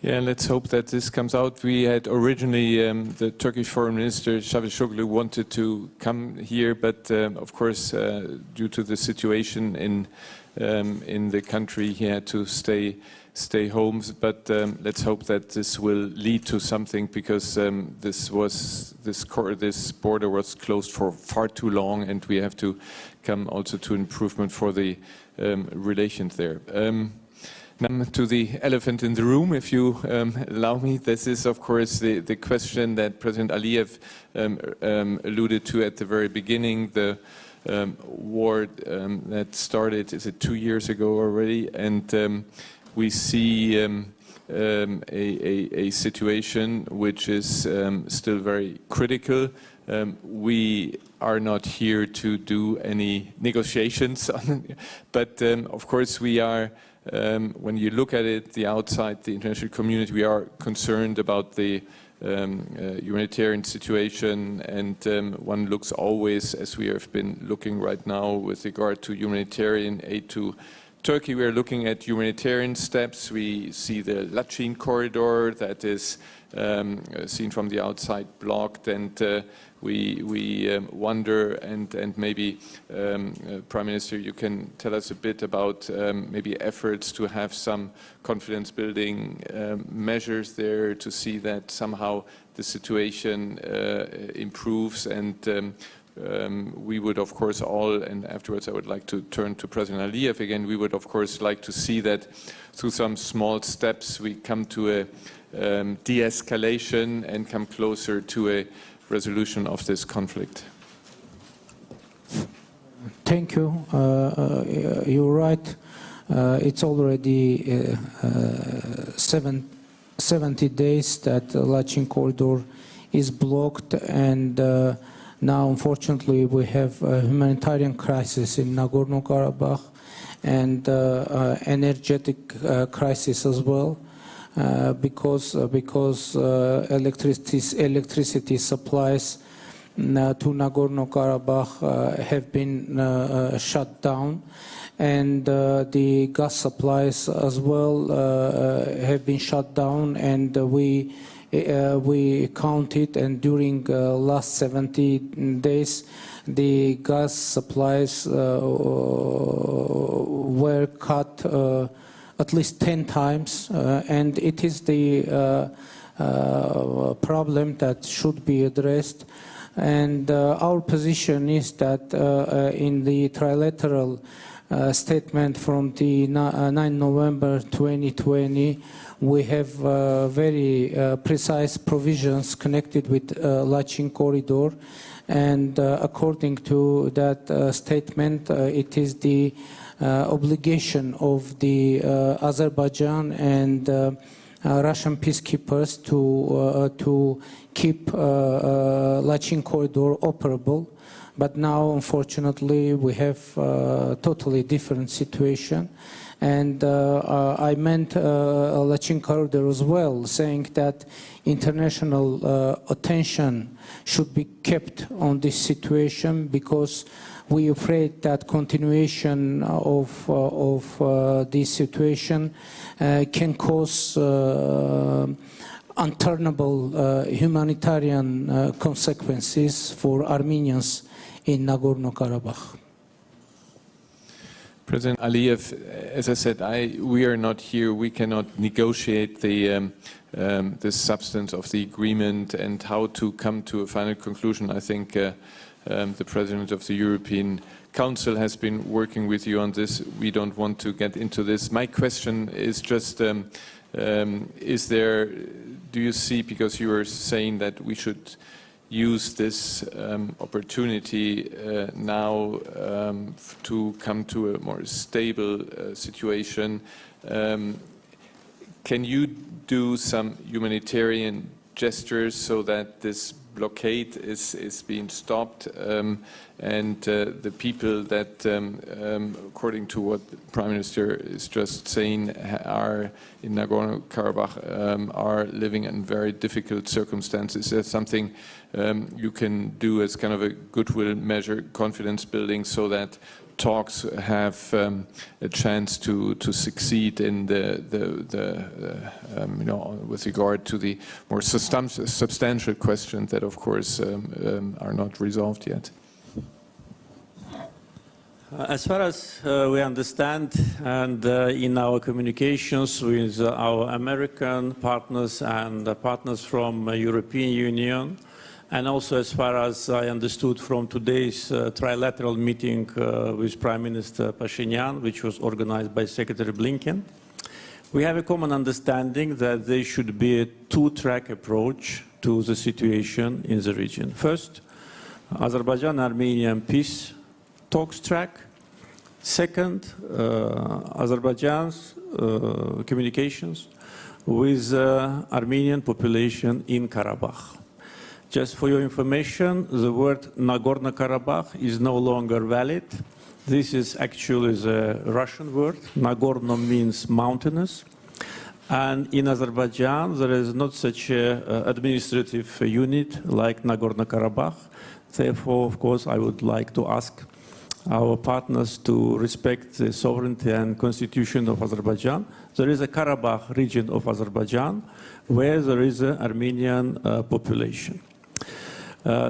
Yeah, let's hope that this comes out. We had originally the Turkish Foreign Minister Çavuşoğlu wanted to come here, but of course, due to the situation in the country, he had to stay home. But let's hope that this will lead to something, because this border was closed for far too long, and we have to come also to improvement for the relations there. Now to the elephant in the room, if you allow me. This is, of course, the question that President Aliyev alluded to at the very beginning, the war that started, is it 2 years ago already? And we see a situation which is still very critical. We are not here to do any negotiations, but of course we are. When you look at it, the outside, the international community, we are concerned about the humanitarian situation, and one looks always, as we have been looking right now with regard to humanitarian aid to Turkey, we are looking at humanitarian steps. We see the Lachin corridor that is seen from the outside blocked, and we wonder, and maybe Prime Minister, you can tell us a bit about maybe efforts to have some confidence building measures there to see that somehow the situation improves. And we would, of course, all, and afterwards I would like to turn to President Aliyev again, we would, of course, like to see that through some small steps we come to a de-escalation and come closer to a resolution of this conflict. Thank you. You're right. It's already 70 days that the Lachin corridor is blocked, and now, unfortunately, we have a humanitarian crisis in Nagorno-Karabakh and energetic crisis as well, because electricity supplies to Nagorno-Karabakh have been shut down, and the gas supplies as well have been shut down, and we counted, and during last 70 days the gas supplies were cut at least 10 times, and it is the problem that should be addressed. And our position is that in the Trilateral statement from the 9 November 2020, we have very precise provisions connected with Lachin corridor, and according to that statement, it is the obligation of the Azerbaijan and Russian peacekeepers to keep Lachin corridor operable. But now, unfortunately, we have a totally different situation. And I meant Lachin corridor as well, saying that international attention should be kept on this situation, because we are afraid that continuation of this situation can cause unturnable humanitarian consequences for Armenians in Nagorno-Karabakh. President Aliyev, as I said, we are not here. We cannot negotiate the substance of the agreement and how to come to a final conclusion. I think the President of the European Council has been working with you on this. We don't want to get into this. My question is just, do you see, because you were saying that we should use this opportunity now to come to a more stable situation. Can you do some humanitarian gestures so that this blockade is being stopped, and the people that, according to what the Prime Minister is just saying, are in Nagorno-Karabakh are living in very difficult circumstances? Is there something you can do as kind of a goodwill measure, confidence building, so that talks have a chance to succeed in with regard to the more substantial questions that, of course, are not resolved yet. As far as we understand, and in our communications with our American partners and partners from European Union, and also as far as I understood from today's trilateral meeting with Prime Minister Phashinyan, which was organized by Secretary Blinken, we have a common understanding that there should be a two-track approach to the situation in the region. First, Azerbaijan-Armenian peace talks track. Second, Azerbaijan's communications with Armenian population in Karabakh. Just for your information, the word Nagorno-Karabakh is no longer valid. This is actually the Russian word. Nagorno means mountainous. And in Azerbaijan, there is not such an administrative unit like Nagorno-Karabakh. Therefore, of course, I would like to ask our partners to respect the sovereignty and constitution of Azerbaijan. There is a Karabakh region of Azerbaijan where there is an Armenian population.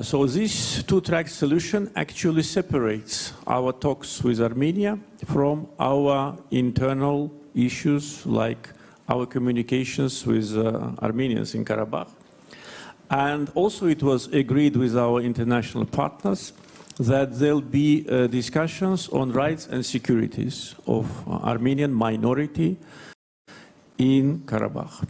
So this two-track solution actually separates our talks with Armenia from our internal issues like our communications with Armenians in Karabakh. And also it was agreed with our international partners that there'll be discussions on rights and securities of Armenian minority in Karabakh.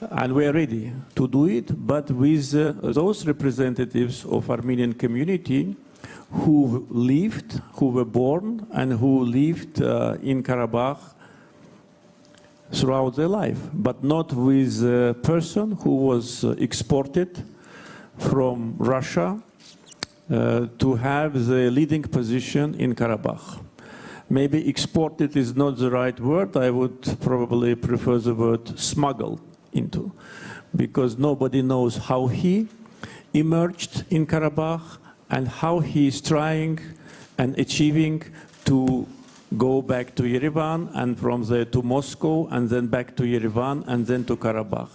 And we are ready to do it, but with those representatives of Armenian community who lived, who were born, and who lived in Karabakh throughout their life, but not with a person who was exported from Russia to have the leading position in Karabakh. Maybe exported is not the right word. I would probably prefer the word smuggled into, because nobody knows how he emerged in Karabakh and how he is trying and achieving to go back to Yerevan, and from there to Moscow, and then back to Yerevan, and then to Karabakh.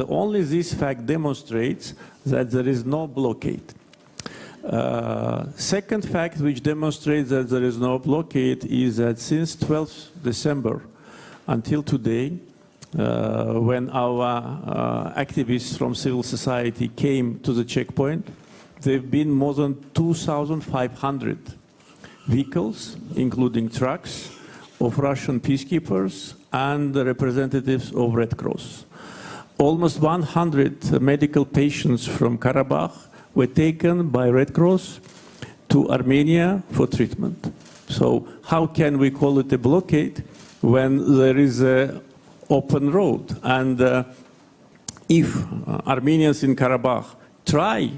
Only this fact demonstrates that there is no blockade. Second fact which demonstrates that there is no blockade is that since 12th December until today, when our activists from civil society came to the checkpoint, there have been more than 2,500 vehicles, including trucks, of Russian peacekeepers and the representatives of Red Cross. Almost 100 medical patients from Karabakh were taken by Red Cross to Armenia for treatment. So how can we call it a blockade when there is an open road? And if Armenians in Karabakh try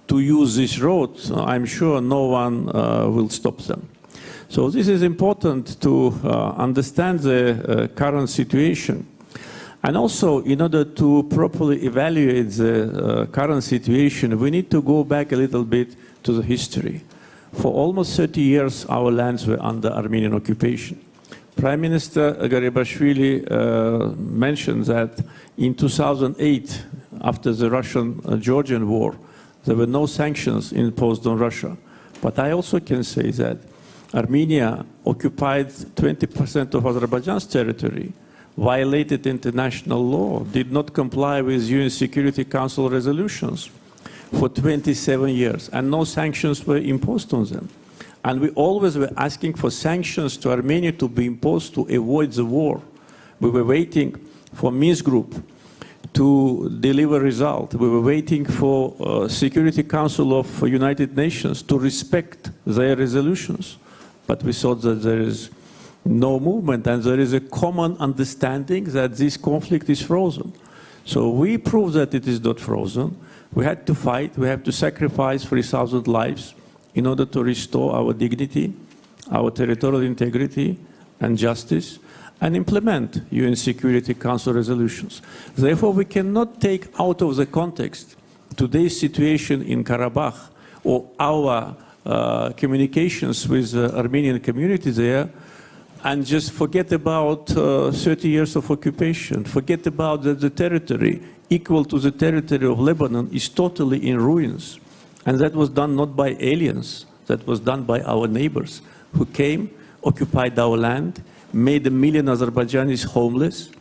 to use this road, I'm sure no one will stop them. So this is important to understand the current situation. And also, in order to properly evaluate the current situation, we need to go back a little bit to the history. For almost 30 years, our lands were under Armenian occupation. Prime Minister Garibashvili mentioned that in 2008, after the Russian-Georgian war, there were no sanctions imposed on Russia. But I also can say that Armenia occupied 20% of Azerbaijan's territory, violated international law, did not comply with UN Security Council resolutions for 27 years, and no sanctions were imposed on them. And we always were asking for sanctions to Armenia to be imposed to avoid the war. We were waiting for Minsk Group to deliver result. We were waiting for Security Council of United Nations to respect their resolutions. But we thought that there is no movement, and there is a common understanding that this conflict is frozen. So we proved that it is not frozen. We had to fight. We have to sacrifice 3,000 lives in order to restore our dignity, our territorial integrity and justice, and implement UN Security Council resolutions. Therefore, we cannot take out of the context today's situation in Karabakh or our communications with the Armenian community there, and just forget about 30 years of occupation, forget about that the territory equal to the territory of Lebanon is totally in ruins. And that was done not by aliens, that was done by our neighbors who came, occupied our land, made 1 million Azerbaijanis homeless,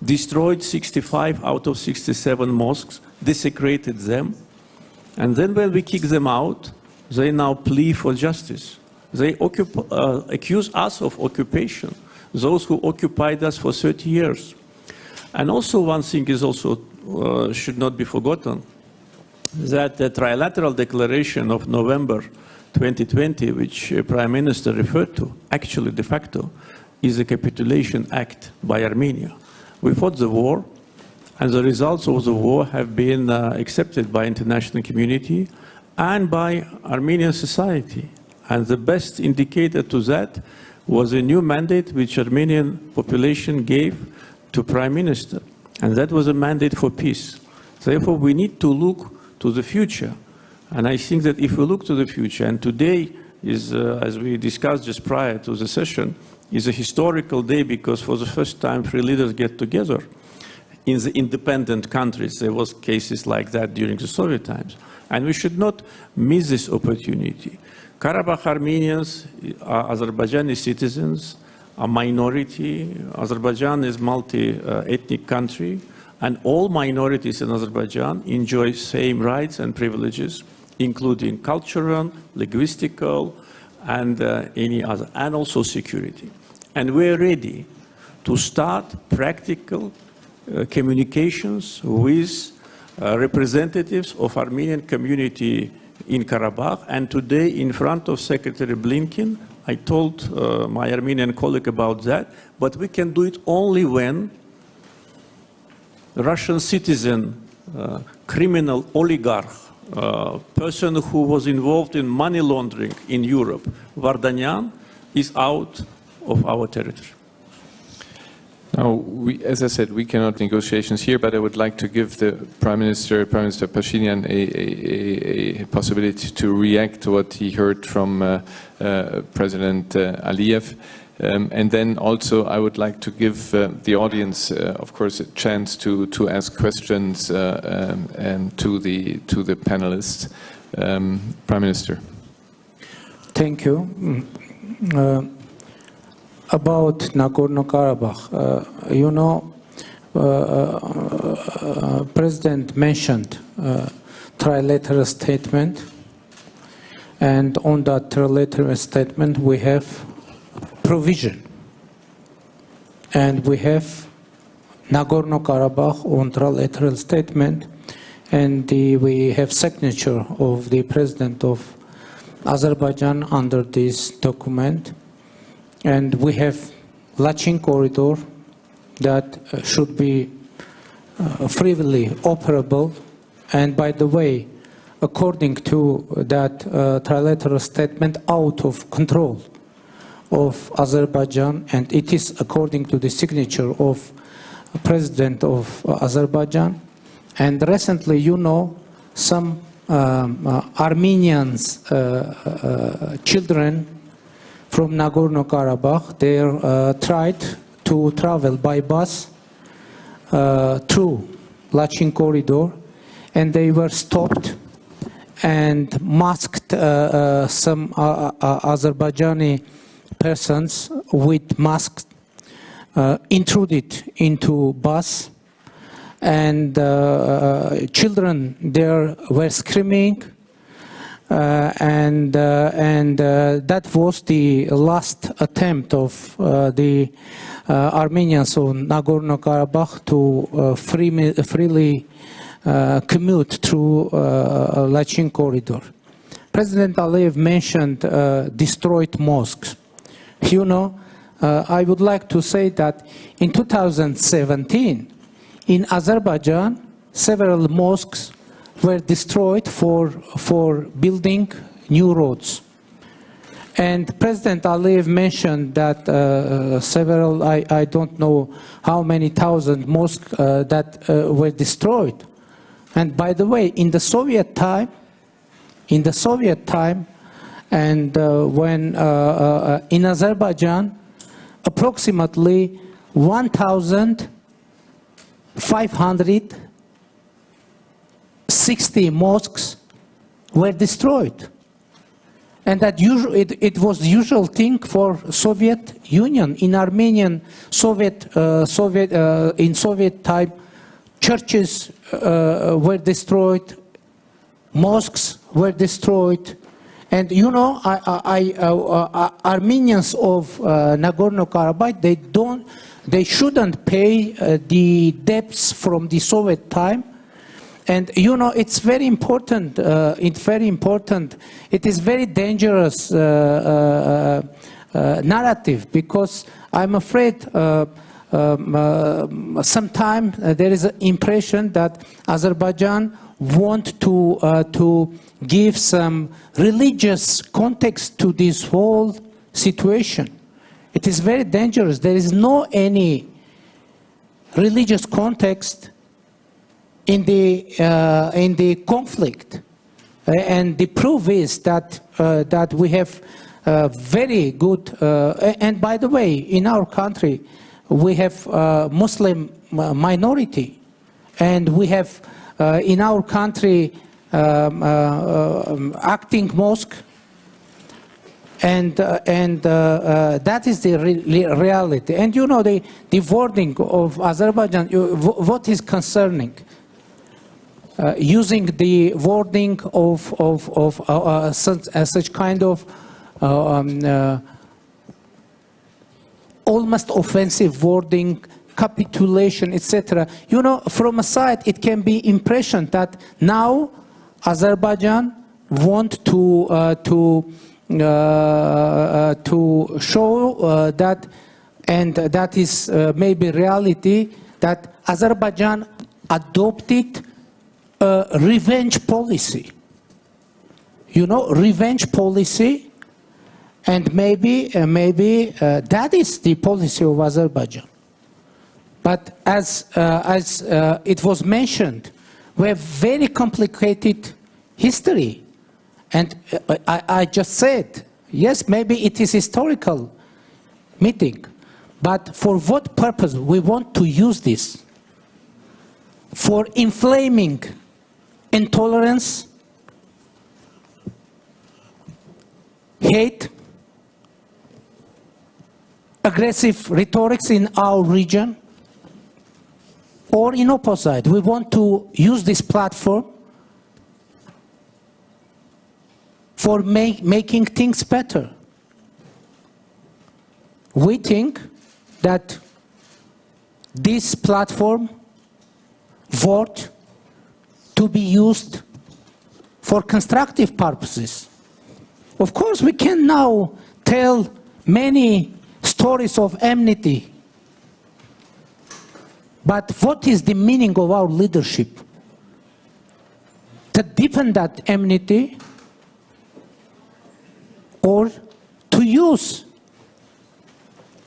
destroyed 65 out of 67 mosques, desecrated them, and then when we kick them out, they now plea for justice. They accuse us of occupation, those who occupied us for 30 years. And also one thing is also should not be forgotten, that the Trilateral Declaration of November 2020, which Prime Minister referred to, actually de facto, is a capitulation act by Armenia. We fought the war, and the results of the war have been accepted by international community and by Armenian society. And the best indicator to that was a new mandate which Armenian population gave to Prime Minister. And that was a mandate for peace. Therefore, we need to look to the future. And I think that if we look to the future, and today is, as we discussed just prior to the session, is a historical day because for the first time 3 leaders get together in the independent countries. There was cases like that during the Soviet times. And we should not miss this opportunity. Karabakh Armenians are Azerbaijani citizens, a minority. Azerbaijan is a multi-ethnic country, and all minorities in Azerbaijan enjoy same rights and privileges, including cultural, linguistical, and any other, and also security. And we're ready to start practical communications with representatives of Armenian community in Karabakh. And today, in front of Secretary Blinken, I told my Armenian colleague about that, but we can do it only when Russian citizen, criminal oligarch, person who was involved in money laundering in Europe, Vardanyan, is out of our territory. Now, as I said, we cannot negotiations here, but I would like to give the Prime Minister Phashinian, a possibility to react to what he heard from President Aliyev. And then also I would like to give the audience, of course, a chance to ask questions and to the panelists. Prime Minister. Thank you. About Nagorno-Karabakh, you know, President mentioned trilateral statement, and on that trilateral statement we have provision, and we have Nagorno-Karabakh on trilateral statement, and we have signature of the President of Azerbaijan under this document. And we have Lachin corridor that should be freely operable. And by the way, according to that trilateral statement, out of control of Azerbaijan, and it is according to the signature of President of Azerbaijan. And recently, you know, some Armenians children from Nagorno-Karabakh, they tried to travel by bus through Lachin corridor, and they were stopped and masked. Some Azerbaijani persons with masks intruded into bus, and children there were screaming. And that was the last attempt of the Armenians on Nagorno-Karabakh to freely commute through Lachin corridor. President Aliyev mentioned destroyed mosques. You know, I would like to say that in 2017, in Azerbaijan, several mosques were destroyed for building new roads. And President Aliyev mentioned that several, I don't know how many thousand mosques that were destroyed. And by the way, in the Soviet time, And when in Azerbaijan, approximately 1,560 mosques were destroyed. And that it was the usual thing for Soviet Union. In Armenian in Soviet time, churches were destroyed, mosques were destroyed, and you know, Armenians of Nagorno-Karabakh, they shouldn't pay the debts from the Soviet time. And you know, it's very important. It is very dangerous narrative, because I'm afraid sometimes there is an impression that Azerbaijan want to give some religious context to this whole situation. It is very dangerous. There is no any religious context in the conflict, and the proof is that that we have very good. And by the way, in our country, we have Muslim minority, and we have in our country acting mosque, and that is the reality. And you know, the wording of Azerbaijan, what is concerning. Using the wording of such kind of almost offensive wording, capitulation, etc. You know, from a side, it can be impression that now Azerbaijan want to show that, and that is maybe reality, that Azerbaijan adopted a revenge policy. You know, revenge policy, and maybe that is the policy of Azerbaijan. But as it was mentioned, we have very complicated history, and I just said, yes, maybe it is historical meeting, but for what purpose we want to use this? For inflaming intolerance, hate, aggressive rhetorics in our region, or in opposite, we want to use this platform for making things better. We think that this platform vote to be used for constructive purposes. Of course, we can now tell many stories of enmity, but what is the meaning of our leadership? To deepen that enmity, or to use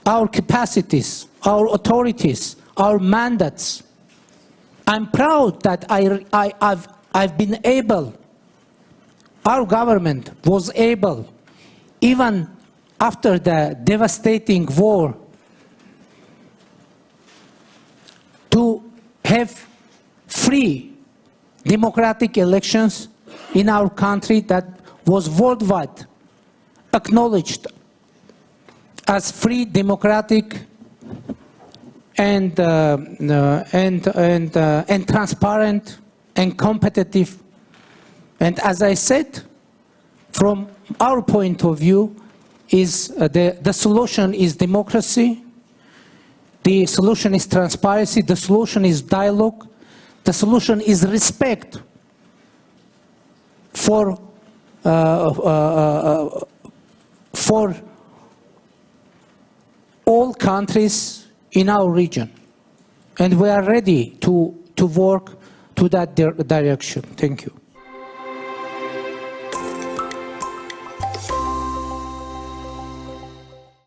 our capacities, our authorities, our mandates. I'm proud that I've been able, our government was able, even after the devastating war, to have free democratic elections in our country that was worldwide acknowledged as free, democratic, and transparent and competitive. And as I said, from our point of view, is the solution is democracy, the solution is transparency, the solution is dialogue, the solution is respect for all countries in our region. And we are ready to work to that direction. Thank you.